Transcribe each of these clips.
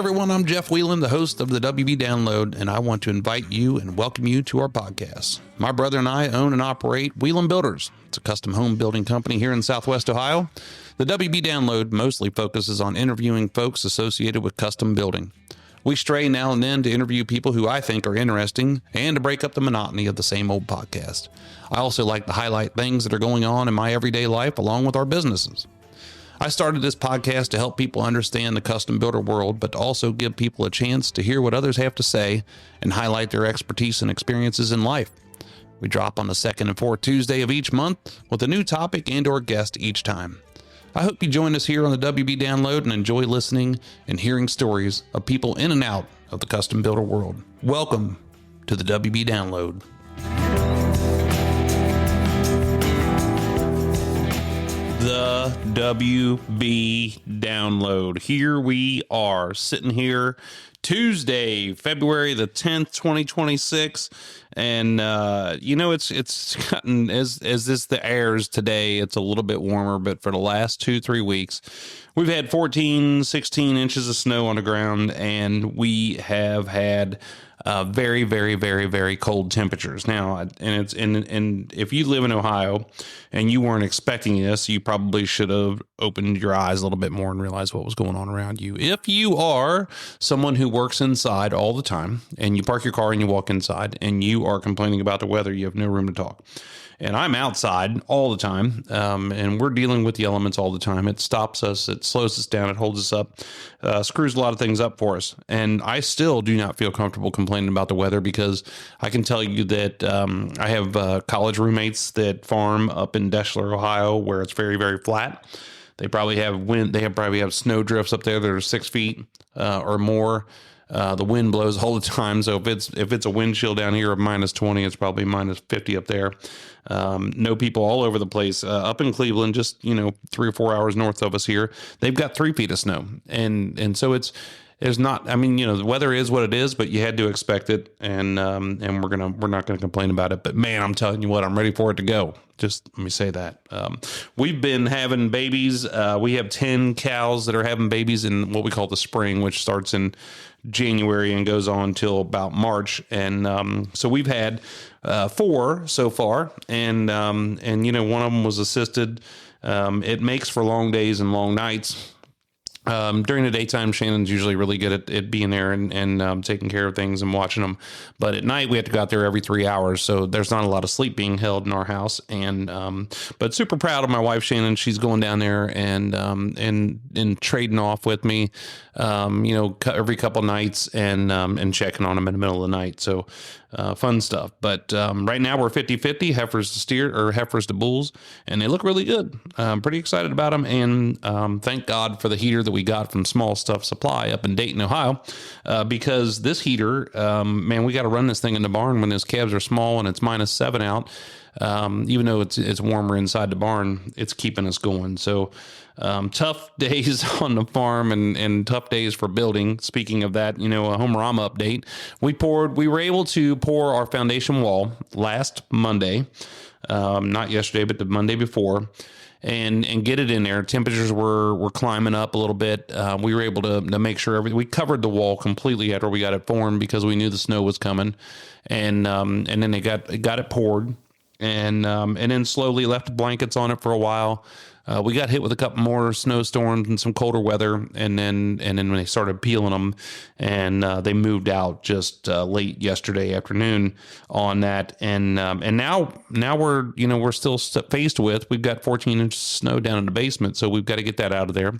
everyone, I'm Jeff Wieland, the host of the WB Download, and I want to invite you and welcome you to our podcast. My brother and I own and operate Wieland Builders. It's a custom home building company here in Southwest Ohio. The WB Download mostly focuses on interviewing folks associated with custom building. We stray now and then to interview people who I think are interesting and to break up the monotony of the same old podcast. I also like to highlight things that are going on in my everyday life along with our businesses. I started this podcast to help people understand the custom builder world, but to also give people a chance to hear what others have to say and highlight their expertise and experiences in life. We drop on the second and fourth Tuesday of each month with a new topic and or guest each time. I hope you join us here on the WB Download and enjoy listening and hearing stories of people in and out of the custom builder world. Welcome to the WB Download. The WB Download. Here we are sitting here Tuesday, February the 10th, 2026. And, it's gotten, as this the airs today, it's a little bit warmer, but for the last 2-3 weeks, we've had 14, 16 inches of snow on the ground, and we have had very, very, very, very cold temperatures. Now, and if you live in Ohio and you weren't expecting this, you probably should have opened your eyes a little bit more and realized what was going on around you. If you are someone who works inside all the time and you park your car and you walk inside and you are complaining about the weather, you have no room to talk. And I'm outside all the time, and we're dealing with the elements all the time. It stops us, it slows us down, it holds us up, screws a lot of things up for us. And I still do not feel comfortable complaining about the weather because I can tell you that I have college roommates that farm up in Deschler, Ohio, where it's very, very flat. They probably have wind. They probably have snow drifts up there that are 6 feet or more. The wind blows all the time. So if it's a wind chill down here of minus 20, it's probably minus 50 up there. Know people all over the place. Up in Cleveland, just 3 or 4 hours north of us here, they've got 3 feet of snow, and so it's not. I mean, the weather is what it is, but you had to expect it, and we're not gonna complain about it. But man, I'm telling you what, I'm ready for it to go. Just let me say that. We've been having babies. We have 10 cows that are having babies in what we call the spring, which starts in January and goes on till about March. And so we've had 4 so far. And one of them was assisted. It makes for long days and long nights. During the daytime, Shannon's usually really good at being there and taking care of things and watching them. But at night, we have to go out there every 3 hours. So there's not a lot of sleep being held in our house. And but super proud of my wife, Shannon. She's going down there and trading off with me, every couple nights and checking on them in the middle of the night. So fun stuff. But right now we're 50-50, heifers to steer or heifers to bulls, and they look really good. I'm pretty excited about them. And thank God for the heater that we got from Small Stuff Supply up in Dayton, Ohio, because this heater, we got to run this thing in the barn when those calves are small and it's minus 7 out. Even though it's warmer inside the barn, it's keeping us going. So tough days on the farm and tough days for building. Speaking of that, a Homerama update. We were able to pour our foundation wall last Monday, not yesterday, but the Monday before, and get it in there. Temperatures were climbing up a little bit. We were able to make sure we covered the wall completely after we got it formed because we knew the snow was coming, and then they got it poured, and then slowly left blankets on it for a while. We got hit with a couple more snowstorms and some colder weather, and then when they started peeling them, and they moved out just late yesterday afternoon on that, and now we're still faced with, we've got 14 inches of snow down in the basement, so we've got to get that out of there,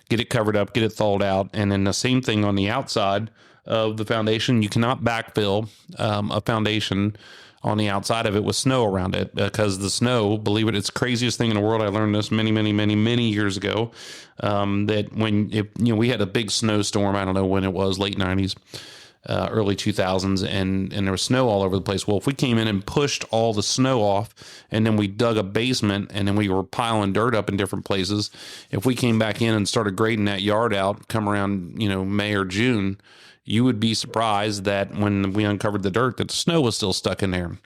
get it covered up, get it thawed out, and then the same thing on the outside of the foundation. You cannot backfill a foundation on the outside of it with snow around it, because the snow, believe it, it's the craziest thing in the world. I learned this many, many, many, many years ago, that we had a big snowstorm, I don't know when it was, late 90s, early 2000s, and there was snow all over the place. Well, if we came in and pushed all the snow off, and then we dug a basement, and then we were piling dirt up in different places, if we came back in and started grading that yard out, come around, May or June, you would be surprised that when we uncovered the dirt, that the snow was still stuck in there.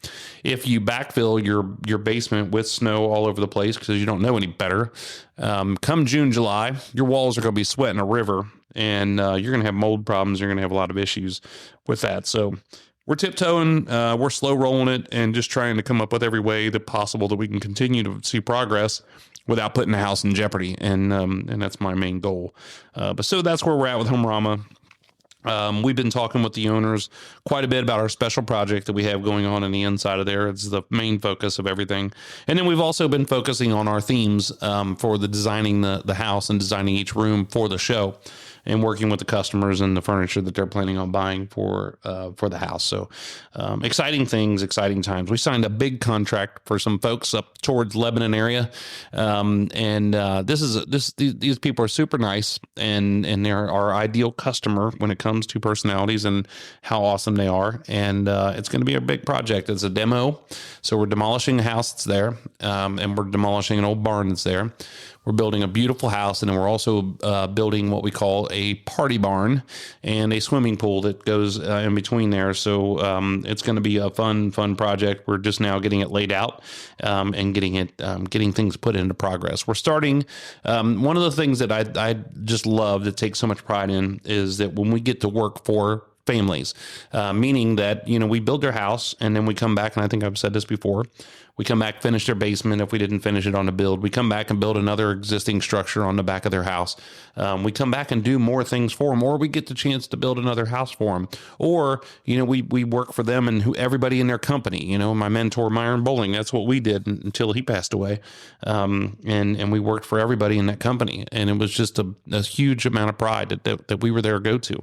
If you backfill your basement with snow all over the place because you don't know any better, come June, July, your walls are going to be sweating a river, and you're going to have mold problems. You're going to have a lot of issues with that. So we're tiptoeing, we're slow rolling it, and just trying to come up with every way that possible that we can continue to see progress without putting the house in jeopardy. And that's my main goal. But so that's where we're at with Homerama. We've been talking with the owners quite a bit about our special project that we have going on in the inside of there. It's the main focus of everything. And then we've also been focusing on our themes for the designing the house and designing each room for the show, and working with the customers and the furniture that they're planning on buying for the house. So exciting things, exciting times. We signed a big contract for some folks up towards Lebanon area. These people are super nice, and they're our ideal customer when it comes to personalities and how awesome they are. And it's going to be a big project. It's a demo. So we're demolishing a house that's there, and we're demolishing an old barn that's there. We're building a beautiful house, and then we're also building what we call a party barn and a swimming pool that goes in between there. So it's going to be a fun project. We're just now getting it laid out and getting things put into progress. We're starting. One of the things that I just love to take so much pride in is that when we get to work for families, meaning that, we build their house and then we come back, and I think I've said this before, we come back, finish their basement. If we didn't finish it on the build, we come back and build another existing structure on the back of their house. We come back and do more things for them, or we get the chance to build another house for them. Or, we work for them and everybody in their company. My mentor, Myron Bowling, that's what we did until he passed away. And we worked for everybody in that company. And it was just a huge amount of pride that we were their go-to.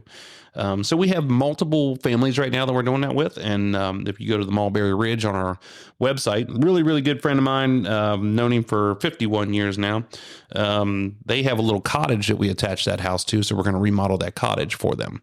So we have multiple families right now that we're doing that with. And if you go to the Mulberry Ridge on our website, really, really good friend of mine, known him for 51 years now. They have a little cottage that we attach that house to. So we're going to remodel that cottage for them.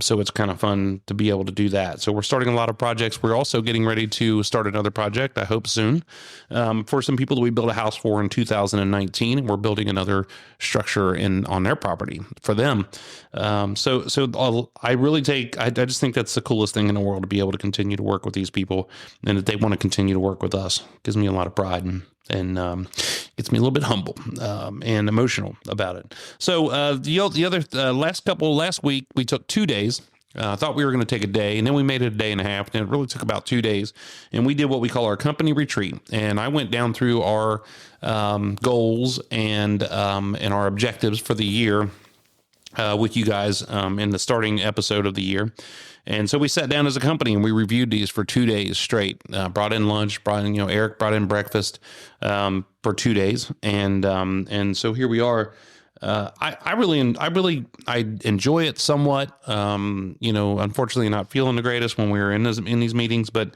So it's kind of fun to be able to do that. So we're starting a lot of projects. We're also getting ready to start another project, I hope soon, for some people that we built a house for in 2019. And we're building another structure on their property for them. So I just think that's the coolest thing in the world, to be able to continue to work with these people, and that they want to continue to work with us. Gives me a lot of pride and gets me a little bit humble and emotional about it. So last week we took 2 days. I thought we were going to take a day, and then we made it a day and a half, and it really took about 2 days. And we did what we call our company retreat. And I went down through our goals and our objectives for the year with you guys in the starting episode of the year. And so we sat down as a company and we reviewed these for 2 days straight. Brought in lunch, Eric brought in breakfast for 2 days, and so here we are. I really enjoy it somewhat. Unfortunately, not feeling the greatest when we were in these meetings, but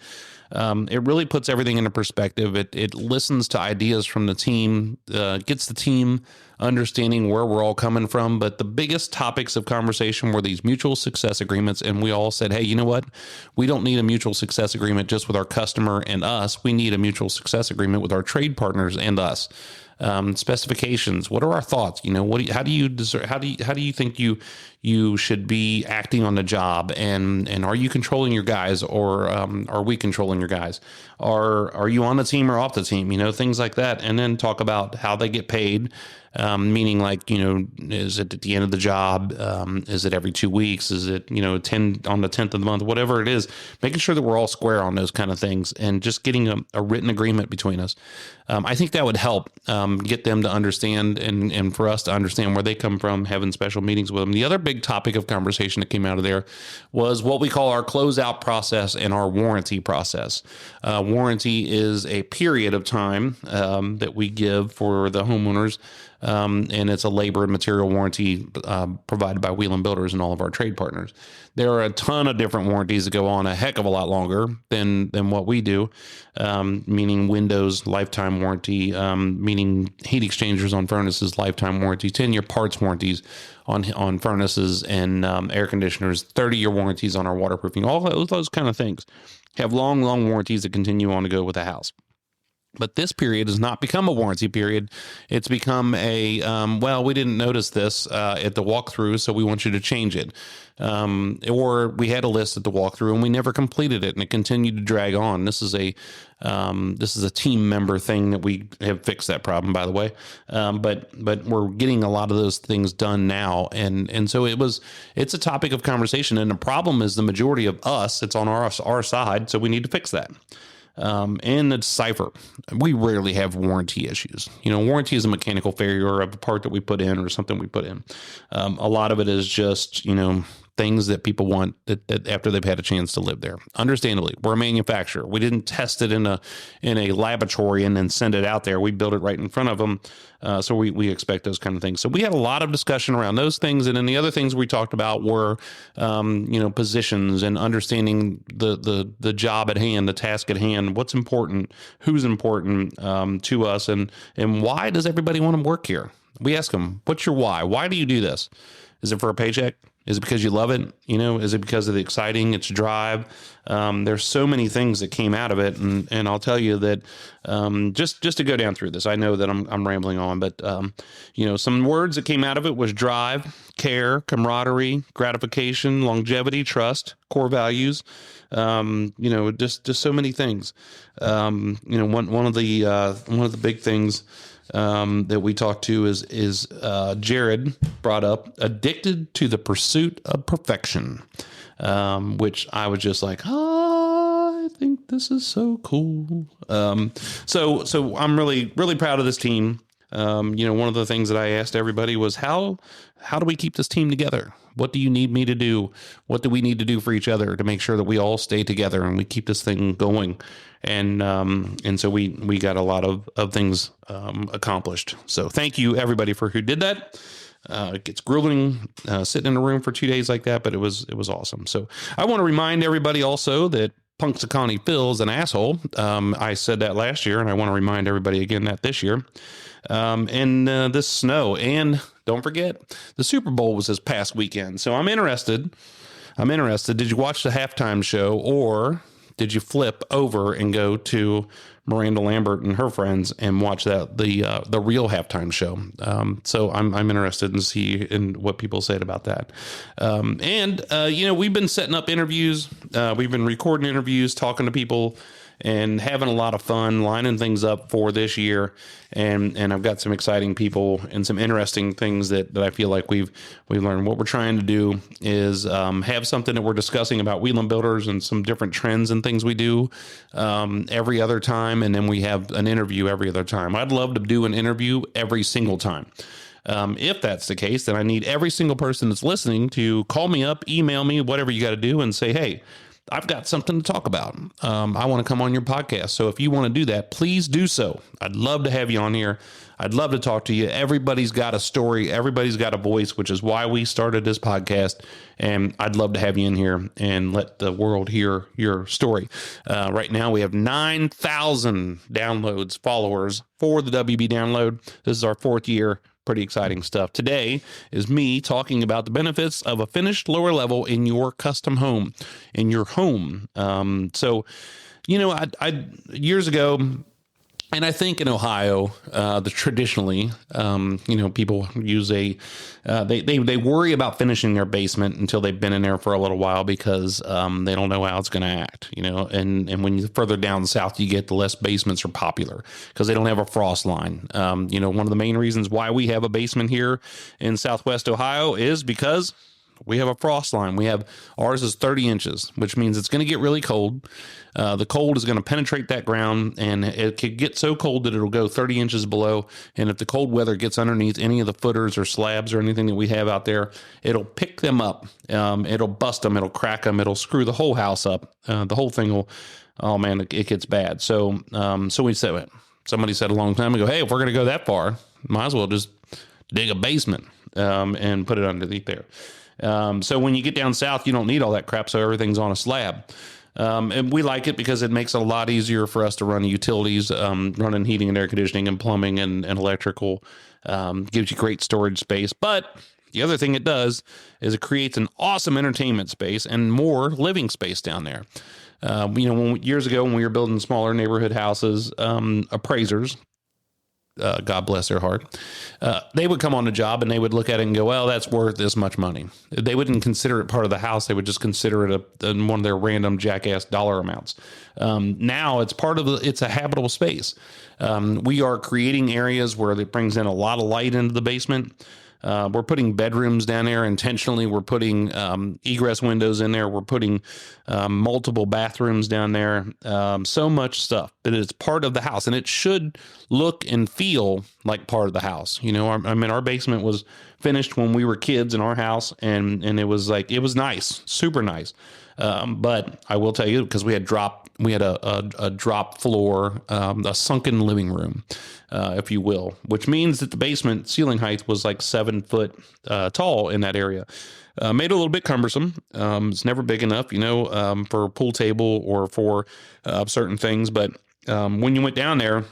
it really puts everything into perspective. It listens to ideas from the team, gets the team understanding where we're all coming from. But the biggest topics of conversation were these mutual success agreements. And we all said, hey, you know what? We don't need a mutual success agreement just with our customer and us. We need a mutual success agreement with our trade partners and us. Specifications. What are our thoughts? How do you think you should be acting on the job? And are you controlling your guys, or are we controlling your guys? Are you on the team or off the team? Things like that. And then talk about how they get paid. Meaning is it at the end of the job? Is it every 2 weeks? Is it, 10 on the 10th of the month, whatever it is, making sure that we're all square on those kind of things, and just getting a written agreement between us. I think that would help get them to understand, and for us to understand where they come from, having special meetings with them. The other big topic of conversation that came out of there was what we call our closeout process and our warranty process. Warranty is a period of time that we give for the homeowners. And it's a labor and material warranty provided by Wieland Builders and all of our trade partners. There are a ton of different warranties that go on a heck of a lot longer than what we do, meaning windows, lifetime warranty, meaning heat exchangers on furnaces, lifetime warranty, 10-year parts warranties on furnaces and air conditioners, 30-year warranties on our waterproofing, all those kind of things have long warranties that continue on to go with the house. But this period has not become a warranty period. It's become a, well, we didn't notice this at the walkthrough, so we want you to change it. Or we had a list at the walkthrough and we never completed it, and it continued to drag on. This is a team member thing that we have fixed that problem, by the way. But we're getting a lot of those things done now. And so it's a topic of conversation. And the problem is the majority of us, it's on our side. So we need to fix that. And the Decipher, we rarely have warranty issues. Warranty is a mechanical failure of a part that we put in or something we put in. A lot of it is just, things that people want that after they've had a chance to live there. Understandably, we're a manufacturer. We didn't test it in a laboratory and then send it out there. We built it right in front of them. So we expect those kind of things. So we had a lot of discussion around those things. And then the other things we talked about were, positions and understanding the job at hand, the task at hand, what's important, who's important to us, and why does everybody want to work here? We ask them, what's your why? Why do you do this? Is it for a paycheck? Is it because you love it? Is it because of the exciting, it's drive? There's so many things that came out of it. And I'll tell you that, just to go down through this, I know that I'm rambling on, but, some words that came out of it was drive, care, camaraderie, gratification, longevity, trust, core values, just so many things. One of the big things that we talked to is Jared brought up addicted to the pursuit of perfection, which I was just like, I think this is so cool. So I'm really, really proud of this team. One of the things that I asked everybody was how do we keep this team together? What do you need me to do? What do we need to do for each other to make sure that we all stay together and we keep this thing going? And so we got a lot of things accomplished. So thank you everybody for who did that. It gets grueling sitting in a room for 2 days like that, but it was awesome. So I want to remind everybody also that Punxsutawney Phil's an asshole. I said that last year, and I want to remind everybody again that this year. And this snow, and don't forget, the Super Bowl was this past weekend. So I'm interested. Did you watch the halftime show, or did you flip over and go to Miranda Lambert and her friends and watch the real halftime show? So I'm interested in see in what people said about that. We've been setting up interviews. We've been recording interviews, talking to people, and having a lot of fun lining things up for this year. And I've got some exciting people and some interesting things that I feel like we've learned. What we're trying to do is have something that we're discussing about Wieland builders and some different trends and things we do every other time. And then we have an interview every other time. I'd love to do an interview every single time. If that's the case, then I need every single person that's listening to call me up, email me, whatever you got to do, and say, hey, I've got something to talk about. I want to come on your podcast. So if you want to do that, please do so. I'd love to have you on here. I'd love to talk to you. Everybody's got a story. Everybody's got a voice, which is why we started this podcast. And I'd love to have you in here and let the world hear your story. Right now, we have 9,000 downloads, followers for the WB Download. This is our 4th year. Pretty exciting stuff. Today is me talking about the benefits of a finished lower level in your custom home, in your home. I years ago, and I think in Ohio, traditionally, people use they worry about finishing their basement until they've been in there for a little while because they don't know how it's going to act, and when you further down south you get, the less basements are popular because they don't have a frost line. One of the main reasons why we have a basement here in Southwest Ohio is because we have a frost line. Ours is 30 inches, which means it's going to get really cold. The cold is going to penetrate that ground, and it could get so cold that it'll go 30 inches below. And if the cold weather gets underneath any of the footers or slabs or anything that we have out there, it'll pick them up. It'll bust them. It'll crack them. It'll screw the whole house up. The whole thing will, oh man, it gets bad. So we said, somebody said a long time ago, hey, if we're going to go that far, might as well just dig a basement and put it underneath there. So when you get down south, you don't need all that crap. So everything's on a slab. And we like it because it makes it a lot easier for us to run utilities, running heating and air conditioning and plumbing and electrical, gives you great storage space. But the other thing it does is it creates an awesome entertainment space and more living space down there. Years ago when we were building smaller neighborhood houses, appraisers, God bless their heart, they would come on the job and they would look at it and go, well, that's worth this much money. They wouldn't consider it part of the house. They would just consider it one of their random jackass dollar amounts. Now it's a habitable space. We are creating areas where it brings in a lot of light into the basement. We're putting bedrooms down there intentionally. We're putting egress windows in there. We're putting multiple bathrooms down there. So much stuff that it's part of the house, and it should look and feel like part of the house. Our basement was finished when we were kids in our house, and it was nice, super nice. But I will tell you, because we had a drop floor, a sunken living room, if you will, which means that the basement ceiling height was like 7 foot tall in that area. Made it a little bit cumbersome. It's never big enough, for a pool table or for certain things. But when you went down there,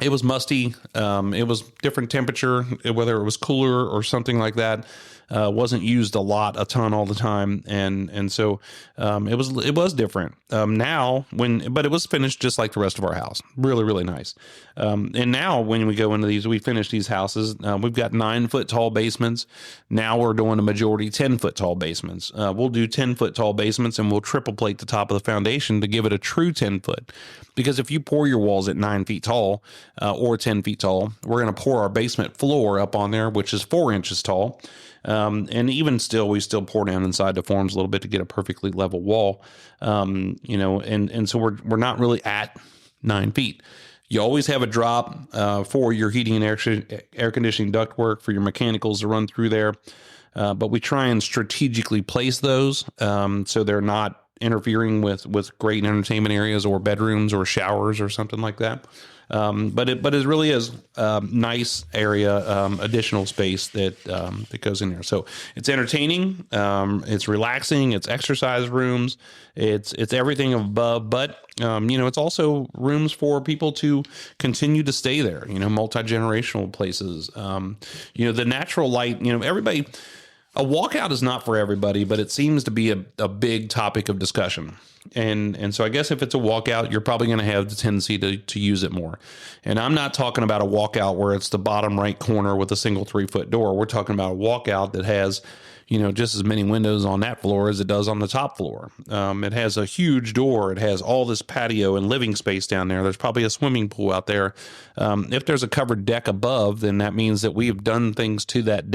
it was musty. It was different temperature, whether it was cooler or something like that. Wasn't used a ton all the time. And so, it was different. But it was finished just like the rest of our house. Really, really nice. And now when we go into we finish these houses, we've got 9-foot tall basements. Now we're doing a majority 10-foot tall basements. We'll do 10-foot tall basements, and we'll triple plate the top of the foundation to give it a true 10-foot. Because if you pour your walls at 9 feet tall, or 10 feet tall, we're going to pour our basement floor up on there, which is 4 inches tall. And even still, we still pour down inside the forms a little bit to get a perfectly level wall. And so we're not really at 9 feet. You always have a drop for your heating and air conditioning ductwork, for your mechanicals to run through there. But we try and strategically place those so they're not interfering with great entertainment areas or bedrooms or showers or something like that. But it really is a nice area, additional space that goes in there. So it's entertaining, it's relaxing, it's exercise rooms, it's everything above, but it's also rooms for people to continue to stay there, multi-generational places. The natural light, everybody, a walkout is not for everybody, but it seems to be a big topic of discussion. And so I guess if it's a walkout, you're probably going to have the tendency to use it more. And I'm not talking about a walkout where it's the bottom right corner with a single 3-foot door. We're talking about a walkout that has, just as many windows on that floor as it does on the top floor. It has a huge door. It has all this patio and living space down there. There's probably a swimming pool out there. If there's a covered deck above, then that means that we've done things to that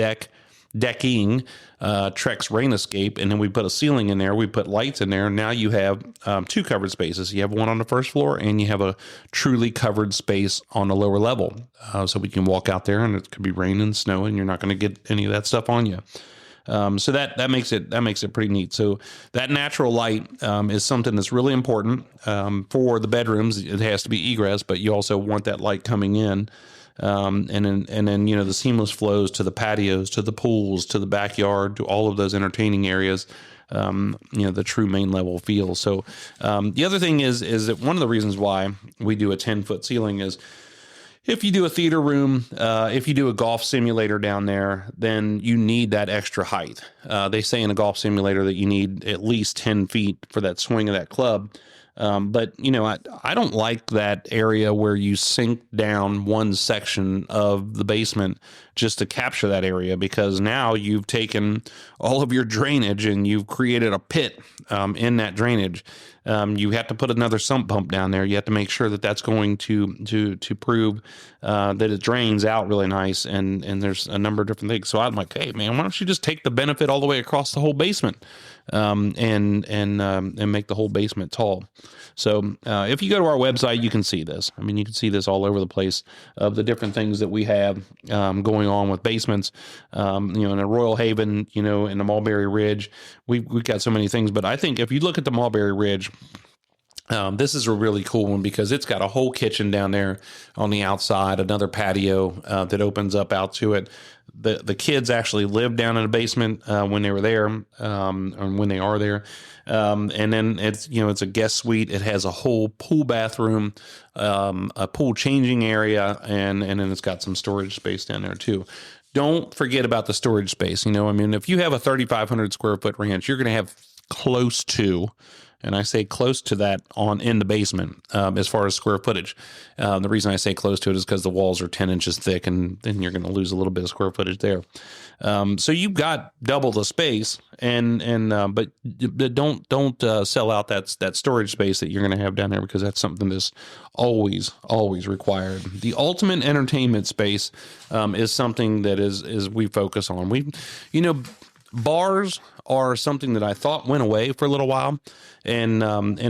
decking, Trex rain escape, and then we put a ceiling in there, we put lights in there, and now you have 2 covered spaces. You have one on the first floor, and you have a truly covered space on the lower level. So we can walk out there, and it could be rain and snow, and you're not going to get any of that stuff on you. So that makes it pretty neat. So that natural light is something that's really important for the bedrooms. It has to be egress, but you also want that light coming in. And then the seamless flows to the patios, to the pools, to the backyard, to all of those entertaining areas. The true main level feel. So the other thing is that one of the reasons why we do a 10-foot ceiling is if you do a theater room, if you do a golf simulator down there, then you need that extra height. They say in a golf simulator that you need at least 10 feet for that swing of that club. But I don't like that area where you sink down one section of the basement just to capture that area, because now you've taken all of your drainage and you've created a pit in that drainage. You have to put another sump pump down there. You have to make sure that that's going to prove that it drains out really nice. And there's a number of different things. So I'm like, hey man, why don't you just take the benefit all the way across the whole basement, and make the whole basement tall. So if you go to our website, you can see this. I mean, you can see this all over the place of the different things that we have going on with basements. In the Royal Haven, in the Mulberry Ridge, we've got so many things. But I think if you look at the Mulberry Ridge, this is a really cool one because it's got a whole kitchen down there on the outside, another patio that opens up out to it. The kids actually live down in the basement when they were there, or when they are there. And then it's a guest suite. It has a whole pool bathroom, a pool changing area, and then it's got some storage space down there too. Don't forget about the storage space. If you have a 3,500 square foot ranch, you're going to have close to, and I say close to that in the basement as far as square footage. The reason I say close to it is because the walls are 10 inches thick, and then you're going to lose a little bit of square footage there. So you've got double the space, but don't sell out that storage space that you're going to have down there, because that's something that's always required. The ultimate entertainment space is something that is we focus on. Bars are something that I thought went away for a little while, and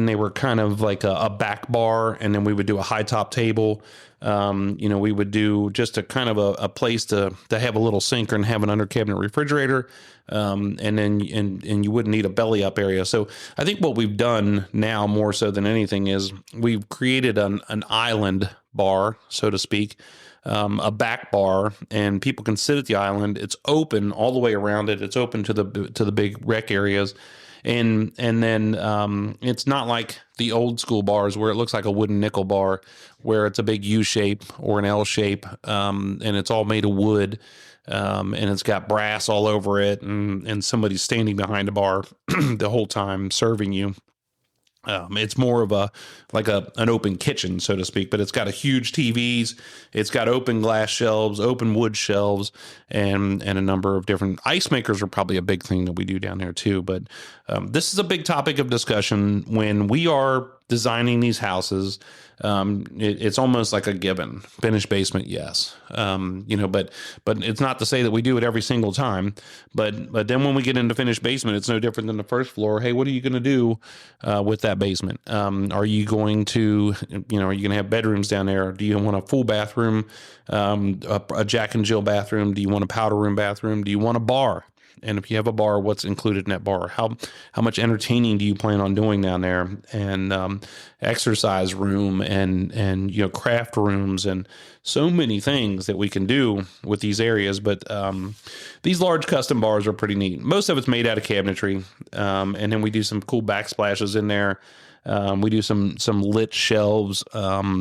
they were kind of like a back bar, and then we would do a high top table. We would do just a kind of a place to have a little sink and have an under cabinet refrigerator, and then you wouldn't need a belly up area. So I think what we've done now more so than anything is we've created an island bar, so to speak. A back bar, and people can sit at the island. It's open all the way around it. It's open to the big rec areas, and then it's not like the old school bars where it looks like a wooden nickel bar, where it's a big U shape or an L shape, and it's all made of wood, and it's got brass all over it, and somebody's standing behind the bar the whole time serving you. It's more of an open kitchen, so to speak, but it's got a huge TVs. It's got open glass shelves, open wood shelves, and a number of different ice makers are probably a big thing that we do down there too. But this is a big topic of discussion when we are designing these houses. It's almost like a given. Finished basement, yes. But it's not to say that we do it every single time. But then when we get into finished basement, it's no different than the first floor. Hey, what are you going to do with that basement? Are you going to have bedrooms down there? Do you want a full bathroom, a Jack and Jill bathroom? Do you want a powder room bathroom? Do you want a bar? And if you have a bar, what's included in that bar? How much entertaining do you plan on doing down there? And exercise room and craft rooms and so many things that we can do with these areas. But these large custom bars are pretty neat. Most of it's made out of cabinetry, and then we do some cool backsplashes in there. We do some lit shelves.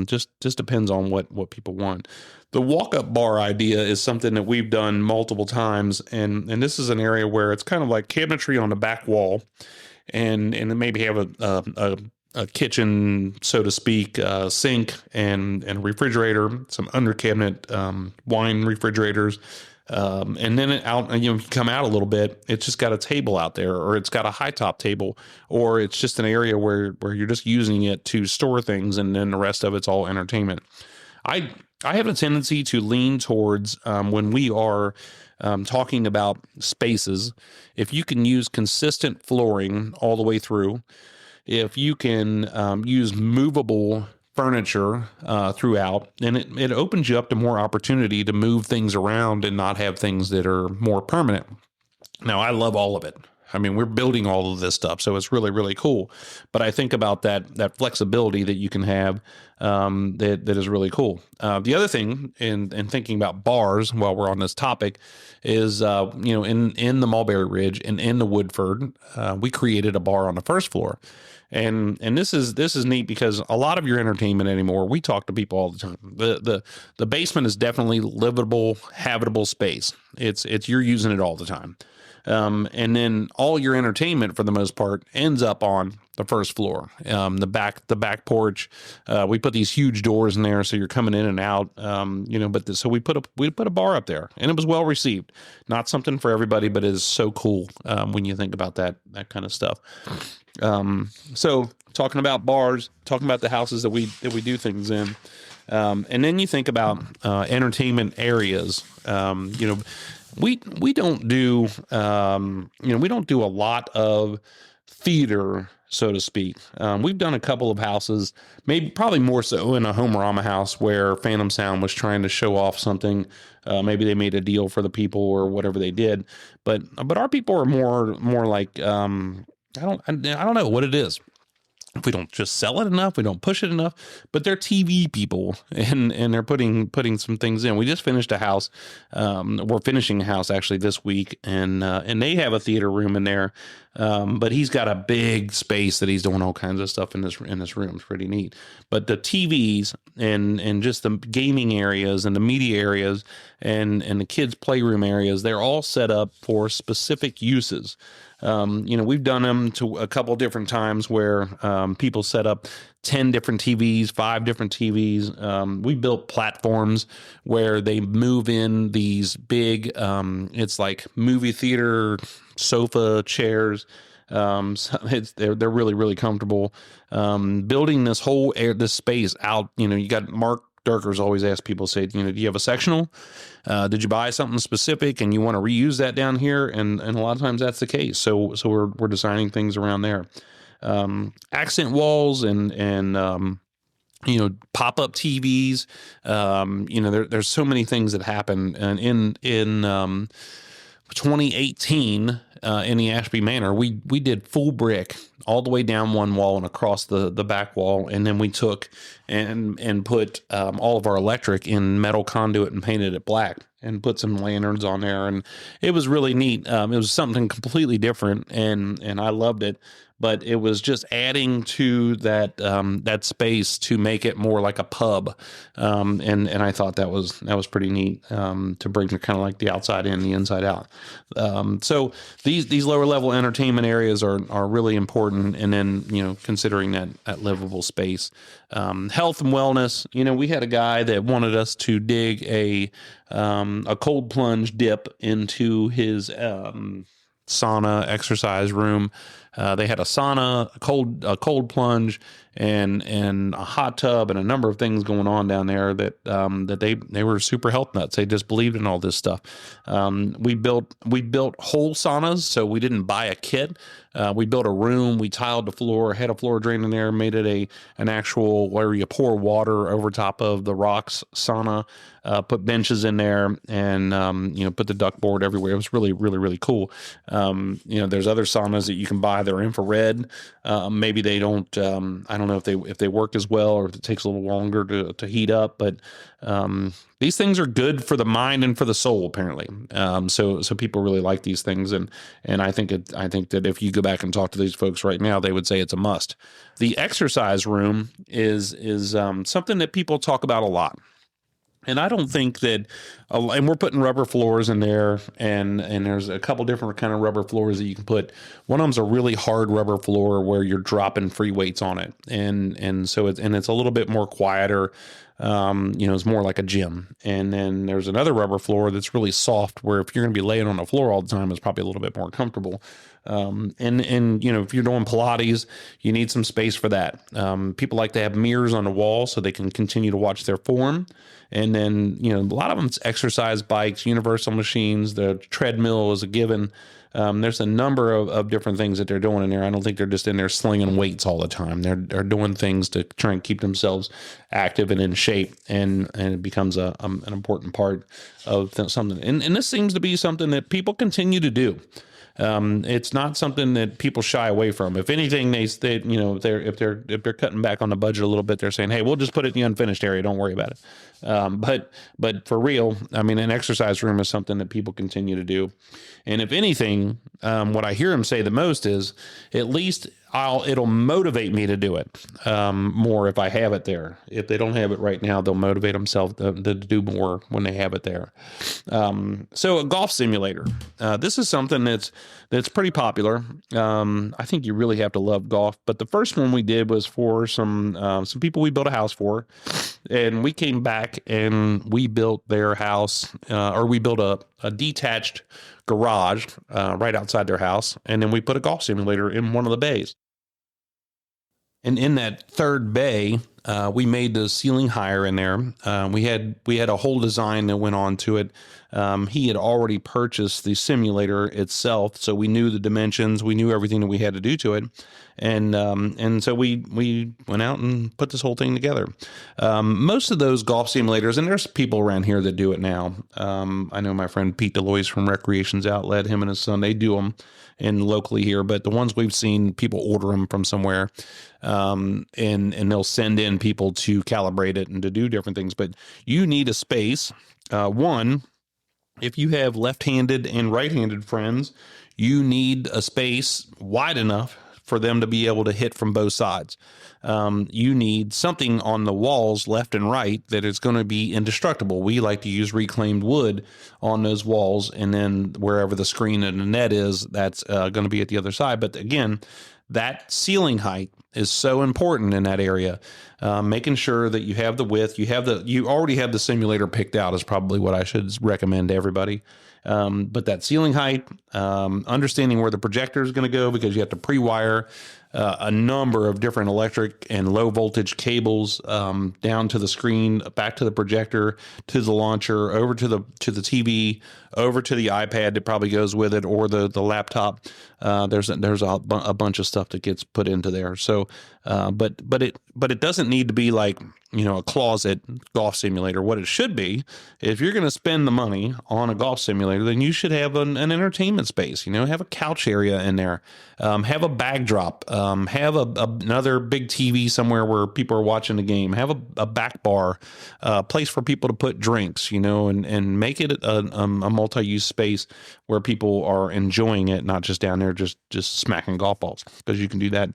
Just depends on what people want. The walk-up bar idea is something that we've done multiple times, and this is an area where it's kind of like cabinetry on the back wall, and maybe have a kitchen, so to speak, sink and a refrigerator, some under cabinet wine refrigerators, and then you come out a little bit, it's just got a table out there, or it's got a high top table, or it's just an area where you're just using it to store things, and then the rest of it's all entertainment. I have a tendency to lean towards when we are talking about spaces, if you can use consistent flooring all the way through, if you can use movable furniture throughout, then it opens you up to more opportunity to move things around and not have things that are more permanent. Now, I love all of it. I mean, we're building all of this stuff, so it's really, really cool. But I think about that flexibility that you can have that is really cool. The other thing, in thinking about bars while we're on this topic, is in the Mulberry Ridge and in the Woodford, we created a bar on the first floor. And this is neat because a lot of your entertainment anymore, we talk to people all the time. The basement is definitely livable, habitable space. It's you're using it all the time. And then all your entertainment, for the most part, ends up on the first floor. The back porch. We put these huge doors in there, so you're coming in and out. So we put a bar up there, and it was well received. Not something for everybody, but it is so cool when you think about that kind of stuff. So talking about bars, talking about the houses that we do things in. And then you think about entertainment areas. We don't do we don't do a lot of theater, so to speak. We've done a couple of houses, probably more so in a Homerama house where Phantom Sound was trying to show off something. Maybe they made a deal for the people or whatever they did. But our people are more like I don't know what it is. If we don't just sell it enough, we don't push it enough, but they're TV people and they're putting some things in. We just finished a house. We're finishing a house actually this week, and they have a theater room in there. But he's got a big space that he's doing all kinds of stuff in this room. It's pretty neat. But the TVs and just the gaming areas and the media areas and the kids' playroom areas, they're all set up for specific uses. We've done them to a couple different times where people set up 10 different TVs, 5 different TVs. We built platforms where they move in these big, it's like movie theater sofa chairs. So they're really, really comfortable. Building this space out, you got Mark Durker's always ask people, say, do you have a sectional? Did you buy something specific and you want to reuse that down here? And a lot of times that's the case. So we're designing things around there. Accent walls and pop-up TVs. There's so many things that happen. And in 2018, in the Ashby Manor, we did full brick all the way down one wall and across the back wall, and then we took and put all of our electric in metal conduit and painted it black and put some lanterns on there, and it was really neat. It was something completely different, and I loved it. But it was just adding to that space to make it more like a pub, and I thought that was pretty neat, to bring kind of like the outside in, the inside out. So these lower level entertainment areas are really important, and then considering that livable space, health and wellness. We had a guy that wanted us to dig a cold plunge dip into his sauna exercise room. They had a sauna, a cold plunge, and a hot tub, and a number of things going on down there that they were super health nuts. They just believed in all this stuff. We built whole saunas, so we didn't buy a kit. We built a room. We tiled the floor, had a floor drain in there, made it an actual where you pour water over top of the rocks sauna. Put benches in there, and put the duck board everywhere. It was really, really, really cool. There's other saunas that you can buy that are infrared. Maybe they don't. I don't know if they work as well, or if it takes a little longer to heat up. But these things are good for the mind and for the soul, apparently. So people really like these things, and I think that if you go back and talk to these folks right now, they would say it's a must. The exercise room is something that people talk about a lot. And I don't think that, and we're putting rubber floors in there, and there's a couple different kind of rubber floors that you can put. One of them's a really hard rubber floor where you're dropping free weights on it, and so it's a little bit more quieter. It's more like a gym. And then there's another rubber floor that's really soft, where if you're going to be laying on the floor all the time, it's probably a little bit more comfortable. And if you're doing Pilates, you need some space for that. People like to have mirrors on the wall so they can continue to watch their form. And then, a lot of them, it's exercise bikes, universal machines, the treadmill is a given. There's a number of different things that they're doing in there. I don't think they're just in there slinging weights all the time. They're doing things to try and keep themselves active and in shape, and it becomes an important part of something. And this seems to be something that people continue to do. It's not something that people shy away from. If anything, if they're cutting back on the budget a little bit, they're saying, "Hey, we'll just put it in the unfinished area. Don't worry about it." But for real, an exercise room is something that people continue to do. And if anything, what I hear them say the most is, at least it'll motivate me to do it more if I have it there. If they don't have it right now, they'll motivate themselves to do more when they have it there. So a golf simulator. This is something that's pretty popular. I think you really have to love golf. But the first one we did was for some people we built a house for. And we came back and we built their house, or we built a detached garage right outside their house. And then we put a golf simulator in one of the bays. And in that third bay, we made the ceiling higher in there. We had a whole design that went on to it. He had already purchased the simulator itself, so we knew the dimensions, we knew everything that we had to do to it, and so we went out and put this whole thing together. Most of those golf simulators, and there's people around here that do it now. I know my friend Pete Deloise from Recreations Outlet, him and his son, they do them locally here, but the ones we've seen, people order them from somewhere, and they'll send in people to calibrate it and to do different things. But you need a space. One, if you have left-handed and right-handed friends, you need a space wide enough for them to be able to hit from both sides. You need something on the walls left and right that is going to be indestructible. We like to use reclaimed wood on those walls, and then wherever the screen and the net is, that's going to be at the other side. But again, that ceiling height is so important in that area. Making sure that you have the width, you already have the simulator picked out is probably what I should recommend to everybody. But that ceiling height, understanding where the projector is going to go, because you have to pre-wire a number of different electric and low voltage cables down to the screen, back to the projector, to the launcher, over to the TV, over to the iPad that probably goes with it, or the laptop. There's a bunch of stuff that gets put into there. So, but it doesn't need to be like, a closet golf simulator. What it should be, if you're going to spend the money on a golf simulator, then you should have an entertainment space. Have a couch area in there, have a bag drop, have another big TV somewhere where people are watching the game, have a back bar, place for people to put drinks, and make it a multi-use space where people are enjoying it, not just down there just smacking golf balls, because you can do that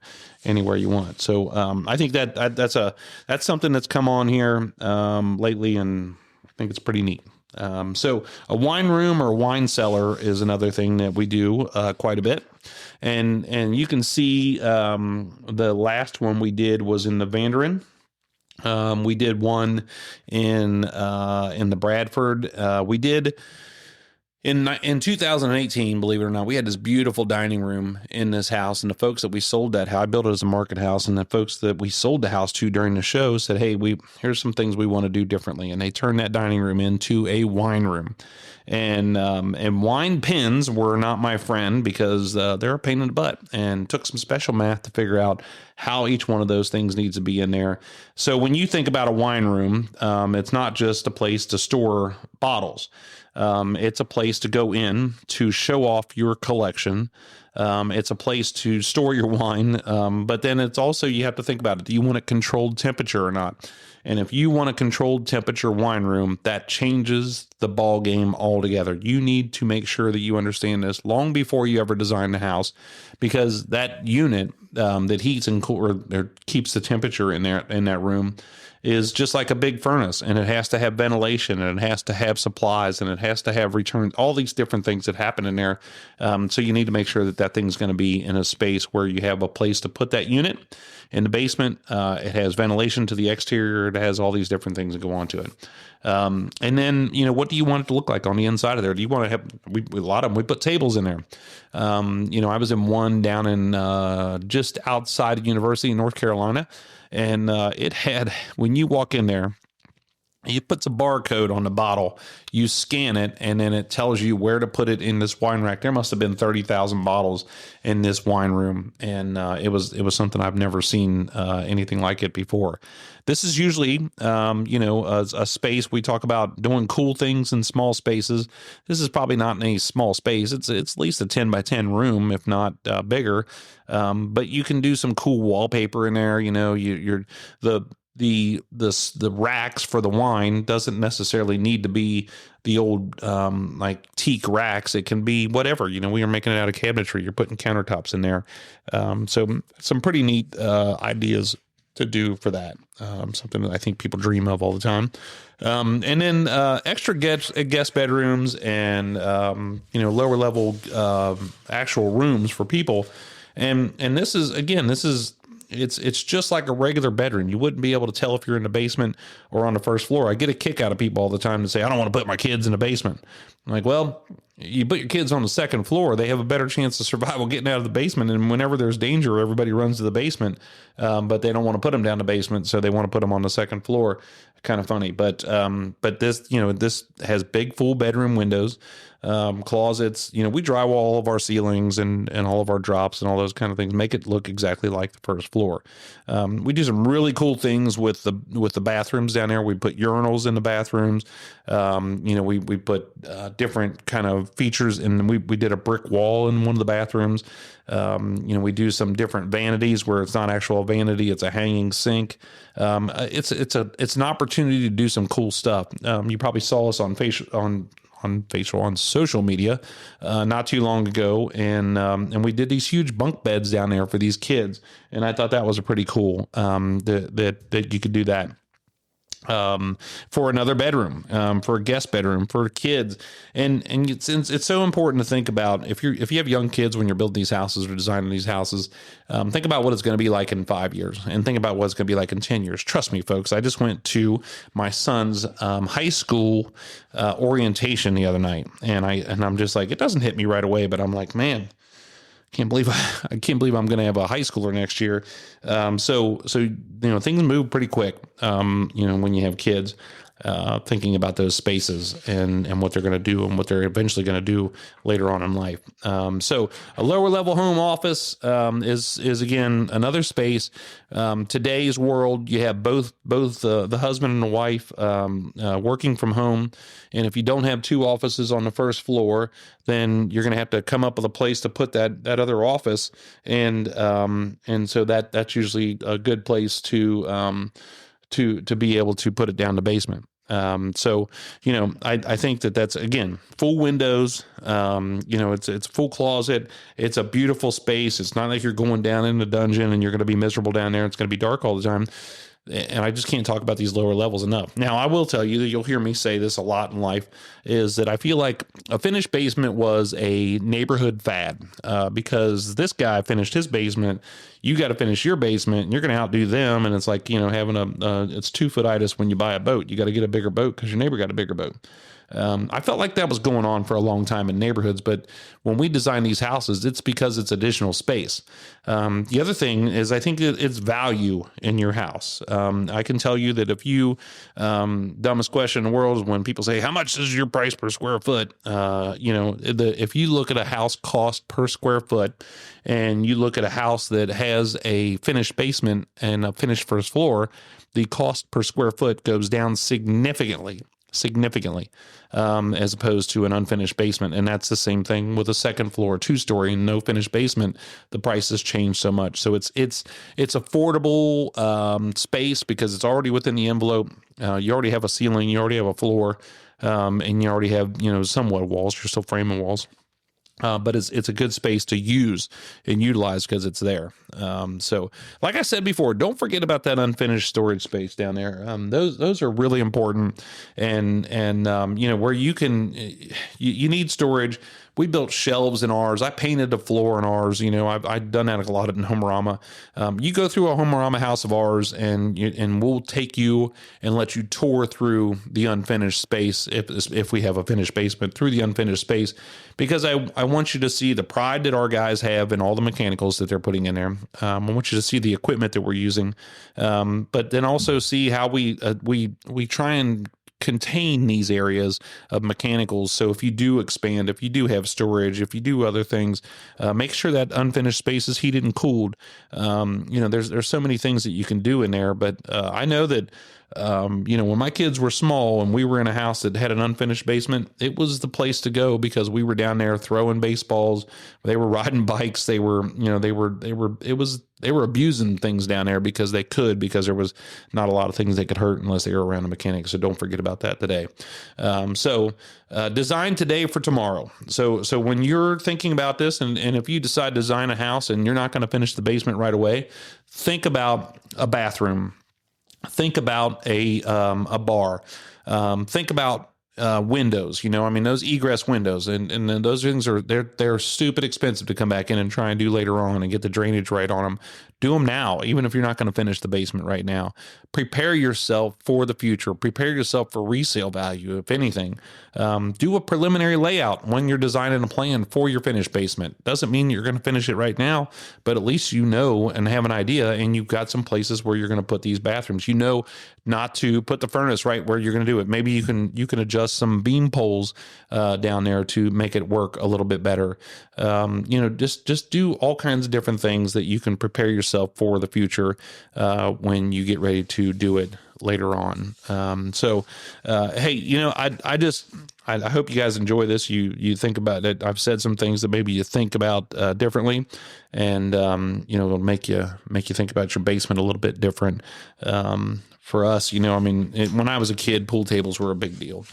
anywhere you want. So I think that's something that's come on here lately, and I think it's pretty neat. So a wine room or wine cellar is another thing that we do quite a bit. And you can see the last one we did was in the Vanderin. We did one in the Bradford. We did in 2018, believe it or not, we had this beautiful dining room in this house, and the folks that we sold that house, I built it as a market house, and the folks that we sold the house to during the show said, hey, here's some things we want to do differently. And they turned that dining room into a wine room. And wine pins were not my friend, because they're a pain in the butt, and took some special math to figure out how each one of those things needs to be in there. So when you think about a wine room, it's not just a place to store bottles. It's a place to go in to show off your collection. It's a place to store your wine. But then it's also, you have to think about it. Do you want a controlled temperature or not? And if you want a controlled temperature wine room, that changes the ball game altogether. You need to make sure that you understand this long before you ever design the house, because that unit that heats and or keeps the temperature in that room is just like a big furnace, and it has to have ventilation, and it has to have supplies, and it has to have return, all these different things that happen in there. So you need to make sure that thing's going to be in a space where you have a place to put that unit. In the basement, it has ventilation to the exterior. It has all these different things that go onto it. And then, what do you want it to look like on the inside of there? Do you want to have, a lot of them, we put tables in there. I was in one down in just outside of University in North Carolina, and it had, when you walk in there, it puts a barcode on the bottle, you scan it, and then it tells you where to put it in this wine rack. There must have been 30,000 bottles in this wine room, and it was something I've never seen anything like it before. This is usually, a space we talk about doing cool things in small spaces. This is probably not in a small space. It's at least a 10 by 10 room, if not bigger. But you can do some cool wallpaper in there. The racks for the wine doesn't necessarily need to be the old like teak racks. It can be whatever. We are making it out of cabinetry. You're putting countertops in there. So some pretty neat ideas to do for that. Something that I think people dream of all the time. And then extra guest bedrooms and lower level actual rooms for people. And this is it's just like a regular bedroom. You wouldn't be able to tell if you're in the basement or on the first floor. I get a kick out of people all the time to say, I don't want to put my kids in the basement. I'm like, well, you put your kids on the second floor, they have a better chance of survival getting out of the basement. And whenever there's danger, everybody runs to the basement. But they don't want to put them down the basement, so they want to put them on the second floor. Kind of funny. But this, this has big full bedroom windows, closets. We drywall all of our ceilings and all of our drops and all those kind of things, make it look exactly like the first floor. We do some really cool things with the bathrooms down there. We put urinals in the bathrooms. We put different kind of features, and we did a brick wall in one of the bathrooms. We do some different vanities where it's not actual vanity, it's a hanging sink. It's an opportunity to do some cool stuff. You probably saw us on on social media not too long ago, and we did these huge bunk beds down there for these kids, and I thought that was a pretty cool that you could do that. For another bedroom, for a guest bedroom, for kids. And it's so important to think about if you have young kids when you're building these houses or designing these houses, think about what it's going to be like in 5 years and think about what it's going to be like in 10 years. Trust me, folks, I just went to my son's high school orientation the other night, and I'm just like, it doesn't hit me right away, but I'm like, man, I can't believe I'm going to have a high schooler next year. So things move pretty quick. When you have kids, thinking about those spaces and what they're going to do and what they're eventually going to do later on in life. So a lower level home office is again another space. Today's world, you have both the husband and the wife working from home, and if you don't have two offices on the first floor, then you're going to have to come up with a place to put that other office, and so that's usually a good place to be able to put it down the basement. I think that's, again, full windows, it's full closet. It's a beautiful space. It's not like you're going down in the dungeon and you're going to be miserable down there. It's going to be dark all the time. And I just can't talk about these lower levels enough. Now, I will tell you that you'll hear me say this a lot in life, is that I feel like a finished basement was a neighborhood fad, because this guy finished his basement. You got to finish your basement, and you're going to outdo them. And it's like, having it's 2-foot-itis when you buy a boat. You got to get a bigger boat because your neighbor got a bigger boat. I felt like that was going on for a long time in neighborhoods, but when we design these houses, it's because it's additional space. The other thing is, I think it's value in your house. I can tell you that if you, dumbest question in the world is when people say, how much is your price per square foot? If you look at a house cost per square foot and you look at a house that has a finished basement and a finished first floor, the cost per square foot goes down significantly, as opposed to an unfinished basement. And that's the same thing with a second floor, 2-story, no finished basement. The prices change so much. So it's affordable space because it's already within the envelope. You already have a ceiling, you already have a floor, and you already have, somewhat walls. You're still framing walls. But it's a good space to use and utilize because it's there. So like I said before, don't forget about that unfinished storage space down there. Those are really important, and where you can, you need storage. We built shelves in ours. I painted the floor in ours. I've done that a lot in Homeorama. You go through a Homeorama house of ours, and we'll take you and let you tour through the unfinished space if we have a finished basement, through the unfinished space, because I want you to see the pride that our guys have in all the mechanicals that they're putting in there. I want you to see the equipment that we're using, but then also see how we try and contain these areas of mechanicals. So if you do expand, if you do have storage, if you do other things, make sure that unfinished space is heated and cooled. There's so many things that you can do in there, but I know that when my kids were small and we were in a house that had an unfinished basement, it was the place to go because we were down there throwing baseballs. They were riding bikes. They were abusing things down there because there was not a lot of things they could hurt unless they were around a mechanic. So don't forget about that today. Design today for tomorrow. So when you're thinking about this, and if you decide to design a house and you're not going to finish the basement right away, think about a bathroom. Think about a bar. Think about windows. Those egress windows, and those things they're stupid expensive to come back in and try and do later on and get the drainage right on them. Do them now, even if you're not going to finish the basement right now. Prepare yourself for the future. Prepare yourself for resale value, if anything. Do a preliminary layout when you're designing a plan for your finished basement. Doesn't mean you're going to finish it right now, but at least you know and have an idea, and you've got some places where you're going to put these bathrooms. Not to put the furnace right where you're going to do it. Maybe you can adjust some beam poles down there to make it work a little bit better. Just do all kinds of different things that you can prepare yourself for the future when you get ready to do it later on. Hey, I hope you guys enjoy this. You think about it. I've said some things that maybe you think about differently, and it'll make you think about your basement a little bit different for us, you know, I mean, when I was a kid, pool tables were a big deal.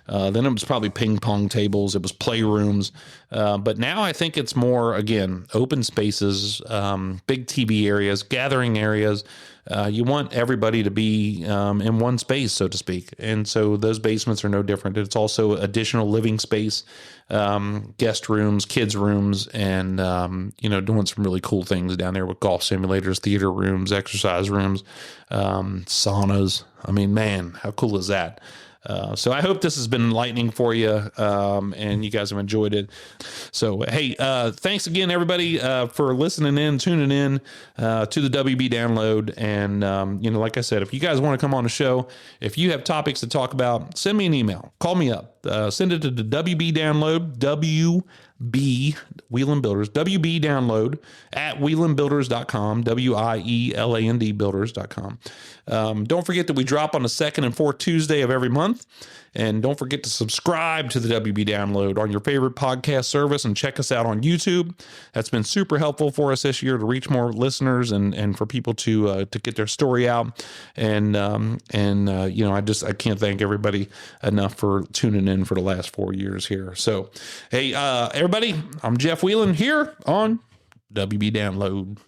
Then it was probably ping pong tables. It was playrooms. But now I think it's more, again, open spaces, big TV areas, gathering areas. You want everybody to be in one space, so to speak. And so those basements are no different. It's also additional living space, guest rooms, kids rooms, and, doing some really cool things down there with golf simulators, theater rooms, exercise rooms, saunas. I mean, man, how cool is that? So I hope this has been enlightening for you, and you guys have enjoyed it. So, hey, thanks again, everybody, for listening in, tuning in to the WB Download. And, like I said, if you guys want to come on the show, if you have topics to talk about, send me an email, call me up, send it to the WB Download, Wieland Builders, WB Download at wielandbuilders.com, WIELAND builders.com. Don't forget that we drop on the second and fourth Tuesday of every month. And don't forget to subscribe to the WB Download on your favorite podcast service and check us out on YouTube. That's been super helpful for us this year to reach more listeners and for people to get their story out. And I can't thank everybody enough for tuning in for the last 4 years here. So, hey, everybody, I'm Jeff Wieland here on WB Download.